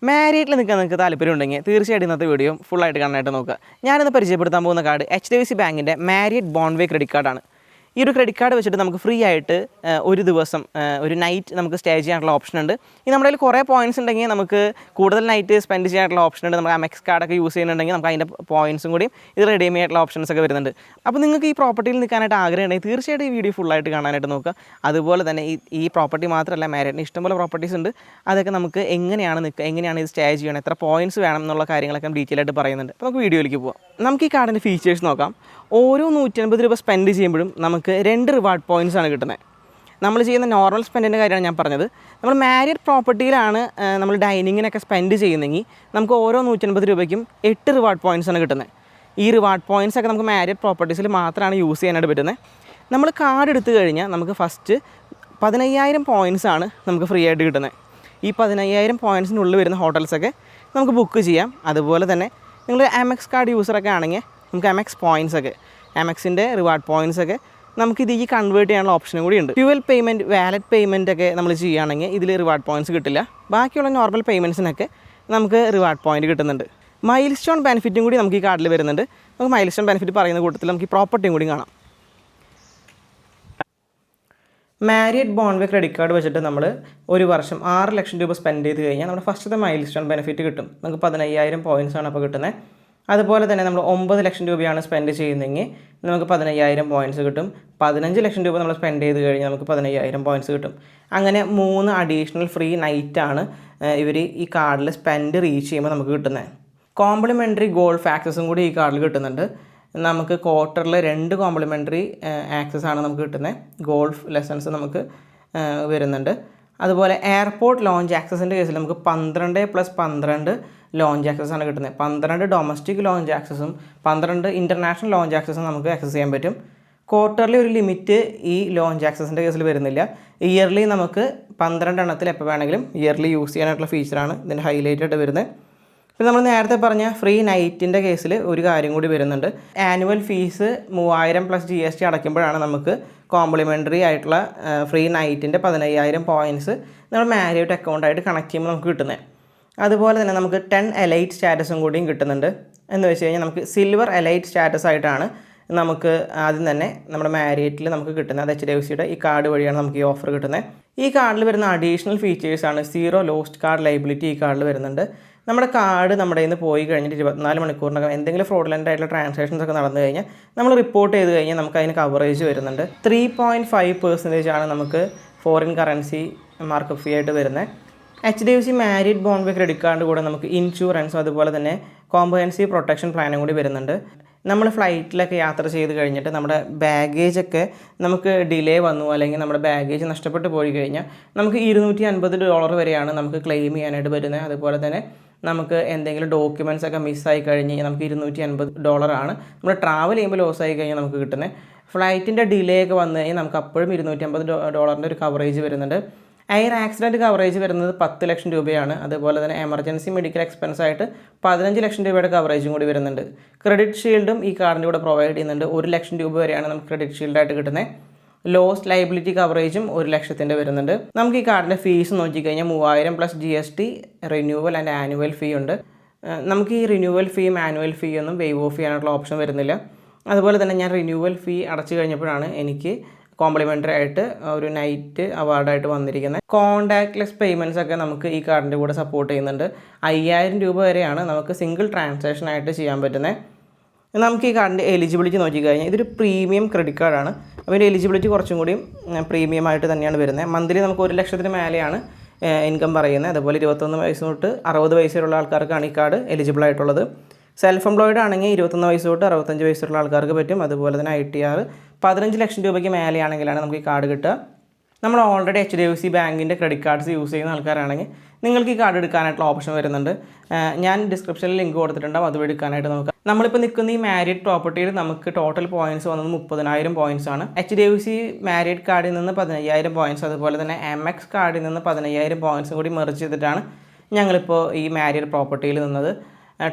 മാരീഡിൽ നിൽക്കാൻ നിങ്ങൾക്ക് താല്പര്യം ഉണ്ടെങ്കിൽ തീർച്ചയായിട്ടും ഇന്നത്തെ വീഡിയോ ഫുള്ളായിട്ട് കാണാനായിട്ട് നോക്കുക. ഞാനിന്ന് പരിചയപ്പെടുത്താൻ പോകുന്ന കാർഡ് HDFC ബാങ്കിൻ്റെ മാരിയറ്റ് ബോൺവേ ക്രെഡിറ്റ് കാർഡാണ്. ഈ ഒരു ക്രെഡിറ്റ് കാർഡ് വെച്ചിട്ട് നമുക്ക് ഫ്രീ ആയിട്ട് ഒരു ദിവസം ഒരു നൈറ്റ് നമുക്ക് സ്റ്റേ ചെയ്യാനുള്ള ഓപ്ഷൻ ഉണ്ട്. ഈ നമ്മുടെ കയ്യിൽ കുറേ പോയിൻറ്റ്സ് ഉണ്ടെങ്കിൽ നമുക്ക് കൂടുതൽ നൈറ്റ് സ്പെൻഡ് ചെയ്യാനുള്ള ഓപ്ഷൻ ഉണ്ട്. നമുക്ക് അമെക്സ് കാർഡൊക്കെ യൂസ് ചെയ്യുന്നുണ്ടെങ്കിൽ നമുക്ക് അതിൻ്റെ പോയിൻറ്റ്സും കൂടി ഇത് റെഡീം ചെയ്യാനുള്ള ഓപ്ഷൻസ് ഒക്കെ വരുന്നുണ്ട്. അപ്പോൾ നിങ്ങൾക്ക് ഈ പ്രോപ്പർട്ടിയിൽ നിൽക്കാനായിട്ട് ആഗ്രഹം ഉണ്ടെങ്കിൽ തീർച്ചയായിട്ടും ഈ വീഡിയോ ഫുള്ളായിട്ട് കാണാനായിട്ട് നോക്കുക. അതുപോലെ തന്നെ ഈ പ്രോപ്പർട്ടി മാത്രമല്ല, മാരിയറ്റിന് ഇഷ്ടംപോലെ പ്രോപ്പർട്ടീസ് ഉണ്ട്. അതൊക്കെ നമുക്ക് എങ്ങനെയാണ് നിൽക്കുക, എങ്ങനെയാണ് ഇത് സ്റ്റേ ചെയ്യണം, എത്ര പോയിൻറ്റ്സ് വേണം എന്നുള്ള കാര്യങ്ങളൊക്കെ ഡീറ്റെയിൽ ആയിട്ട് പറയുന്നുണ്ട്. അപ്പോൾ നമുക്ക് വീഡിയോയിലേക്ക് പോകാം. നമുക്ക് ഈ കാർഡിൻ്റെ ഫീച്ചേഴ്സ് നോക്കാം. ഓരോ 150 രൂപ സ്പെൻഡ് ചെയ്യുമ്പോഴും നമുക്ക് 2 റിവാർഡ് പോയിൻറ്റ്സ് ആണ് കിട്ടുന്നത്. നമ്മൾ ചെയ്യുന്ന നോർമൽ സ്പെൻഡിൻ്റെ കാര്യമാണ് ഞാൻ പറഞ്ഞത്. നമ്മൾ മാരിയറ്റ് പ്രോപ്പർട്ടിയിലാണ് നമ്മൾ ഡൈനിങ്ങിനൊക്കെ സ്പെൻഡ് ചെയ്യുന്നതെങ്കിൽ നമുക്ക് ഓരോ 150 രൂപയ്ക്കും 8 റിവാർഡ് പോയിൻറ്റ്സ് ആണ് കിട്ടുന്നത്. ഈ റിവാർഡ് പോയിൻറ്റ്സ് ഒക്കെ നമുക്ക് മാരിയറ്റ് പ്രോപ്പർട്ടീസിൽ മാത്രമാണ് യൂസ് ചെയ്യാനായിട്ട് പറ്റുന്നത്. നമ്മൾ കാർഡ് എടുത്തു കഴിഞ്ഞാൽ നമുക്ക് ഫസ്റ്റ് 15,000 പോയിൻറ്റ്സ് ആണ് നമുക്ക് ഫ്രീ ആയിട്ട് കിട്ടുന്നത്. ഈ 15,000 പോയിൻറ്റ്സിനുള്ളിൽ വരുന്ന ഹോട്ടൽസൊക്കെ നമുക്ക് ബുക്ക് ചെയ്യാം. അതുപോലെ തന്നെ നിങ്ങൾ അമെക്സ് കാർഡ് യൂസറൊക്കെ ആണെങ്കിൽ നമുക്ക് അമെക്സ് പോയിൻറ്റ്സൊക്കെ, അമെക്സിൻ്റെ റിവാർഡ് പോയിൻറ്റ്സൊക്കെ നമുക്കിത് ഈ കൺവേർട്ട് ചെയ്യാനുള്ള ഓപ്ഷനും കൂടി ഉണ്ട്. ഫ്യൂവൽ പേയ്മെൻറ്റ്, വാലറ്റ് പേയ്മെൻറ്റ് ഒക്കെ നമ്മൾ ചെയ്യുകയാണെങ്കിൽ ഇതിൽ റിവാർഡ് പോയിൻറ്റ്സ് കിട്ടില്ല. ബാക്കിയുള്ള നോർമൽ പേയ്മെൻറ്റ്സിനൊക്കെ നമുക്ക് റിവാർഡ് പോയിൻറ്റ് കിട്ടുന്നുണ്ട്. മൈൽ സ്റ്റോൺ ബെനിഫിറ്റും കൂടി നമുക്ക് ഈ കാർഡിൽ വരുന്നുണ്ട്. നമുക്ക് മൈൽ സ്റ്റോൺ ബെനിഫിറ്റ് പറയുന്ന കൂട്ടത്തിൽ നമുക്ക് ഈ പ്രോപ്പർട്ടിയും കൂടി കാണാം. മാരിയറ്റ് ബോൺവേ ക്രെഡിറ്റ് കാർഡ് വെച്ചിട്ട് നമ്മൾ ഒരു വർഷം 6 ലക്ഷം രൂപ സ്പെൻഡ് ചെയ്ത് കഴിഞ്ഞാൽ നമ്മുടെ ഫസ്റ്റത്തെ മൈൽ സ്റ്റോൺ ബെനിഫിറ്റ് കിട്ടും. നമുക്ക് 15,000 പോയിൻറ്റ്സ് ആണ് അപ്പോൾ കിട്ടുന്നത്. അതുപോലെ തന്നെ നമ്മൾ 9 ലക്ഷം രൂപയാണ് സ്പെൻഡ് ചെയ്യുന്നതെങ്കിൽ നമുക്ക് 15,000 പോയിൻറ്റ്സ് കിട്ടും. 15 ലക്ഷം രൂപ നമ്മൾ സ്പെൻഡ് ചെയ്ത് കഴിഞ്ഞാൽ നമുക്ക് 15,000 പോയിൻറ്റ്സ് കിട്ടും. അങ്ങനെ 3 അഡീഷണൽ ഫ്രീ നൈറ്റാണ് ഇവർ ഈ കാർഡിൽ സ്പെൻഡ് റീച്ച് ചെയ്യുമ്പോൾ നമുക്ക് കിട്ടുന്നത്. കോംപ്ലിമെൻ്ററി ഗോൾഫ് ആക്സസും കൂടി ഈ കാർഡിൽ കിട്ടുന്നുണ്ട്. നമുക്ക് ക്വാർട്ടറിൽ 2 കോംപ്ലിമെൻ്ററി ആക്സസ് ആണ് നമുക്ക് കിട്ടുന്നത്. ഗോൾഫ് ലെസൺസ് നമുക്ക് വരുന്നുണ്ട്. അതുപോലെ എയർപോർട്ട് ലോഞ്ച് ആക്സസിൻ്റെ കേസിൽ നമുക്ക് 12+12 ലോഞ്ച് ആക്സസ് ആണ് കിട്ടുന്നത്. 12 ഡൊമസ്റ്റിക് ലോഞ്ച് ആക്സസും 12 ഇൻ്റർനാഷണൽ ലോഞ്ച് ആക്സസും നമുക്ക് ആക്സസ് ചെയ്യാൻ പറ്റും. ക്വാർട്ടർലി ഒരു ലിമിറ്റ് ഈ ലോഞ്ച് ആക്സസിൻ്റെ കേസിൽ വരുന്നില്ല. ഇയർലി നമുക്ക് 12 എണ്ണത്തിൽ എപ്പോൾ വേണമെങ്കിലും ഇയർലി യൂസ് ചെയ്യാനായിട്ടുള്ള ഫീച്ചറാണ് ഇതിൻ്റെ ഹൈലൈറ്റ് ആയിട്ട് വരുന്നത്. പിന്നെ നമ്മൾ നേരത്തെ പറഞ്ഞ ഫ്രീ നൈറ്റിൻ്റെ കേസിൽ ഒരു കാര്യം കൂടി വരുന്നുണ്ട്. ആനുവൽ ഫീസ് 3,000 + GST അടയ്ക്കുമ്പോഴാണ് നമുക്ക് കോംപ്ലിമെൻ്ററി ആയിട്ടുള്ള ഫ്രീ നൈറ്റിൻ്റെ 15,000 പോയിൻറ്റ്സ് നമ്മൾ മാരിയറ്റ് അക്കൗണ്ടായിട്ട് കണക്ട് ചെയ്യുമ്പോൾ നമുക്ക് കിട്ടുന്നത്. അതുപോലെ തന്നെ നമുക്ക് 10 എലൈറ്റ് സ്റ്റാറ്റസും കൂടിയും കിട്ടുന്നുണ്ട്. എന്ന് വെച്ച് കഴിഞ്ഞാൽ നമുക്ക് സിൽവർ എലൈറ്റ് സ്റ്റാറ്റസ് ആയിട്ടാണ് നമുക്ക് ആദ്യം തന്നെ നമ്മുടെ മാരിയറ്റിൽ നമുക്ക് കിട്ടുന്നത്. അത് HDFCയുടെ ഈ കാർഡ് വഴിയാണ് നമുക്ക് ഈ ഓഫർ കിട്ടുന്നത്. ഈ കാർഡിൽ വരുന്ന അഡീഷണൽ ഫീച്ചേഴ്സാണ് 0 ലോസ്റ്റ് കാർഡ് ലൈബിലിറ്റി ഈ കാർഡിൽ വരുന്നുണ്ട്. നമ്മുടെ കാർഡ് നമ്മുടെ കയ്യിൽ നിന്ന് പോയി കഴിഞ്ഞിട്ട് 24 മണിക്കൂറിനകം എന്തെങ്കിലും ഫ്രോഡുലൻ്റ് ആയിട്ടുള്ള ട്രാൻസാക്ഷൻസ് ഒക്കെ നടന്നു കഴിഞ്ഞാൽ നമ്മൾ റിപ്പോർട്ട് ചെയ്ത് കഴിഞ്ഞാൽ നമുക്ക് അതിന് കവറേജ് വരുന്നുണ്ട്. 3.5% ആണ് നമുക്ക് ഫോറിൻ കറൻസി മാർക്കപ്പ് ഫീ ആയിട്ട് വരുന്നത്. HDFC മാരിയറ്റ് ബോൺവേ ക്രെഡിറ്റ് കാർഡ് കൂടെ നമുക്ക് ഇൻഷുറൻസും അതുപോലെ തന്നെ കോംപ്രഹെൻസീവ് പ്രൊട്ടക്ഷൻ പ്ലാനും കൂടി വരുന്നുണ്ട്. നമ്മൾ ഫ്ലൈറ്റിലൊക്കെ യാത്ര ചെയ്ത് കഴിഞ്ഞിട്ട് നമ്മുടെ ബാഗേജൊക്കെ നമുക്ക് ഡിലേ വന്നു, അല്ലെങ്കിൽ നമ്മുടെ ബാഗേജ് നഷ്ടപ്പെട്ടു പോയി കഴിഞ്ഞാൽ നമുക്ക് $250 വരെയാണ് നമുക്ക് ക്ലെയിം ചെയ്യാനായിട്ട് വരുന്നത്. അതുപോലെ തന്നെ നമുക്ക് എന്തെങ്കിലും ഡോക്യുമെൻറ്റ്സ് ഒക്കെ മിസ്സായി കഴിഞ്ഞ് നമുക്ക് $250 ആണ് നമ്മൾ ട്രാവൽ ചെയ്യുമ്പോൾ ലോസ് ആയി കഴിഞ്ഞാൽ നമുക്ക് കിട്ടുന്നത്. ഫ്ലൈറ്റിൻ്റെ ഡിലേ ഒക്കെ വന്നു കഴിഞ്ഞാൽ നമുക്ക് അപ്പോഴും $250 ഒരു കവറേജ് വരുന്നുണ്ട്. എയർ ആക്സിഡൻറ്റ് കവറേജ് വരുന്നത് 10 ലക്ഷം രൂപയാണ്. അതുപോലെ തന്നെ എമർജൻസി മെഡിക്കൽ എക്സ്പെൻസ് ആയിട്ട് 15 ലക്ഷം രൂപയുടെ കവറേജും കൂടി വരുന്നുണ്ട്. ക്രെഡിറ്റ് ഷീൽഡും ഈ കാർഡിൻ്റെ കൂടെ പ്രൊവൈഡ് ചെയ്യുന്നുണ്ട്. 1 ലക്ഷം രൂപ വരെയാണ് നമുക്ക് ക്രെഡിറ്റ് ഷീൽഡായിട്ട് കിട്ടുന്നത്. ലോസ്റ്റ് ലയബിലിറ്റി കവറേജും 1 ലക്ഷത്തിൻ്റെ വരുന്നുണ്ട്. നമുക്ക് ഈ കാർഡിൻ്റെ ഫീസ് നോക്കിക്കഴിഞ്ഞാൽ 3,000 + GST റിന്യൂവൽ ആൻഡ് ആനുവൽ ഫീ ഉണ്ട്. നമുക്ക് ഈ റിന്യൂവൽ ഫീയും ആനുവൽ ഫീ ഒന്നും വേവ് ഓഫ് ചെയ്യാനുള്ള ഓപ്ഷൻ വരുന്നില്ല. അതുപോലെ തന്നെ ഞാൻ റിന്യൂവൽ ഫീ അടച്ചു കഴിഞ്ഞപ്പോഴാണ് എനിക്ക് കോംപ്ലിമെൻ്ററി ആയിട്ട് ഒരു നൈറ്റ് അവാർഡായിട്ട് വന്നിരിക്കുന്നത്. കോൺടാക്ട്ലെസ് പേയ്മെൻറ്റ്സ് ഒക്കെ നമുക്ക് ഈ കാർഡിൻ്റെ കൂടെ സപ്പോർട്ട് ചെയ്യുന്നുണ്ട്. 5,000 രൂപ വരെയാണ് നമുക്ക് സിംഗിൾ ട്രാൻസാക്ഷനായിട്ട് ചെയ്യാൻ പറ്റുന്നത്. നമുക്ക് ഈ കാർഡിൻ്റെ എലിജിബിലിറ്റി നോക്കിക്കഴിഞ്ഞാൽ ഇതൊരു പ്രീമിയം ക്രെഡിറ്റ് കാർഡാണ്. അപ്പോൾ ഇതിൻ്റെ എലിജിബിലിറ്റി കുറച്ചും കൂടി പ്രീമിയം ആയിട്ട് തന്നെയാണ് വരുന്നത്. മന്ത്ലി നമുക്ക് 1 ലക്ഷത്തിന് മേലെയാണ് ഇൻകം പറയുന്നത്. അതുപോലെ 21 വയസ്സ് തൊട്ട് 60 വയസ്സുള്ള ആൾക്കാർക്കാണ് ഈ കാർഡ് എലിജിബിൾ ആയിട്ടുള്ളത്. സെൽഫ് എംപ്ലോയിഡ് ആണെങ്കിൽ 21 വയസ്സ് തൊട്ട് 65 വയസ്സുള്ള ആൾക്കാർക്ക് പറ്റും. അതുപോലെ തന്നെ ITR 15 ലക്ഷം രൂപയ്ക്ക് മേലെയാണെങ്കിലാണ് നമുക്ക് ഈ കാർഡ് കിട്ടുക. നമ്മൾ ഓൾറെഡി HDFC ബാങ്കിൻ്റെ ക്രെഡിറ്റ് കാർഡ്സ് യൂസ് ചെയ്യുന്ന ആൾക്കാരാണെങ്കിൽ നിങ്ങൾക്ക് ഈ കാർഡ് എടുക്കാനായിട്ടുള്ള ഓപ്ഷൻ വരുന്നുണ്ട്. ഞാൻ ഡിസ്ക്രിപ്ഷനിൽ ലിങ്ക് കൊടുത്തിട്ടുണ്ടാവും, അതുവഴി എടുക്കാനായിട്ട് നോക്കാം. നമ്മളിപ്പോൾ നിൽക്കുന്ന ഈ മാരിയറ്റ് പ്രോപ്പർട്ടിയിൽ നമുക്ക് ടോട്ടൽ പോയിൻറ്റ്സ് വന്നത് 30,000 പോയിൻറ്റ്സ് ആണ്. HDFC മാരിയറ്റ് കാർഡിൽ നിന്ന് 15,000 പോയിൻറ്റ്സ്, അതുപോലെ തന്നെ അമെക്സ് കാർഡിൽ നിന്ന് 15,000 പോയിൻറ്റ്സും കൂടി മെർജ് ചെയ്തിട്ടാണ് ഞങ്ങളിപ്പോൾ ഈ മാരിയറ്റ് പ്രോപ്പർട്ടിയിൽ നിന്നത്.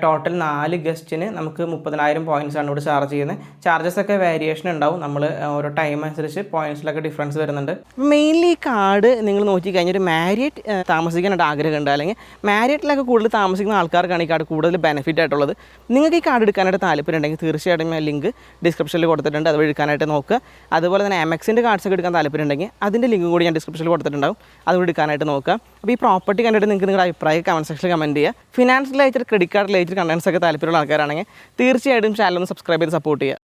ടോട്ടൽ 4 ഗസ്റ്റിന് നമുക്ക് 30,000 പോയിൻറ്റ്സാണ് ഇവിടെ ചാർജ് ചെയ്യുന്നത്. ചാർജസൊക്കെ വേരിയേഷൻ ഉണ്ടാവും, നമ്മൾ ഓരോ ടൈം അനുസരിച്ച് പോയിൻറ്റ്സിലൊക്കെ ഡിഫറൻസ് വരുന്നുണ്ട്. മെയിൻലി ഈ കാർഡ് നിങ്ങൾ നോക്കിക്കഴിഞ്ഞാൽ ഒരു മാരിയറ്റ് താമസിക്കാനായിട്ട് ആഗ്രഹമുണ്ട്, അല്ലെങ്കിൽ മാരിയറ്റിലൊക്കെ കൂടുതൽ താമസിക്കുന്ന ആൾക്കാർക്കാണ് ഈ കാർഡ് കൂടുതൽ ബെനിഫിറ്റ് ആയിട്ടുള്ളത്. നിങ്ങൾക്ക് ഈ കാർഡ് എടുക്കാനായിട്ട് താല്പര്യം ഉണ്ടെങ്കിൽ തീർച്ചയായിട്ടും ഞാൻ ലിങ്ക് ഡിസ്ക്രിപ്ഷനിൽ കൊടുത്തിട്ടുണ്ട്, അത് എടുക്കാനായിട്ട് നോക്കുക. അതുപോലെ തന്നെ എംഎക്സിൻ്റെ കാർഡ്സൊക്കെ എടുക്കാൻ താല്പര്യം ഉണ്ടെങ്കിൽ അതിൻ്റെ ലിങ്കും കൂടി ഞാൻ ഡിസ്ക്രിപ്ഷനിൽ കൊടുത്തിട്ടുണ്ടാവും, അതുകൂടി എടുക്കാനായിട്ട് നോക്കുക. അപ്പോൾ ഈ പ്രോപ്പർട്ടി കണ്ടിട്ട് നിങ്ങൾക്ക് നിങ്ങളുടെ അഭിപ്രായം കമൻറ്റ് സെക്ഷനിൽ കമൻറ്റ് ചെയ്യുക. Finance related, credit card related contents ഒക്കെ താല്പര്യമുള്ള ആൾക്കാരാണെങ്കിൽ തീർച്ചയായിട്ടും ചാനൽ ഒന്ന് സബ്സ്ക്രൈബ് ചെയ്ത് സപ്പോർട്ട് ചെയ്യുക.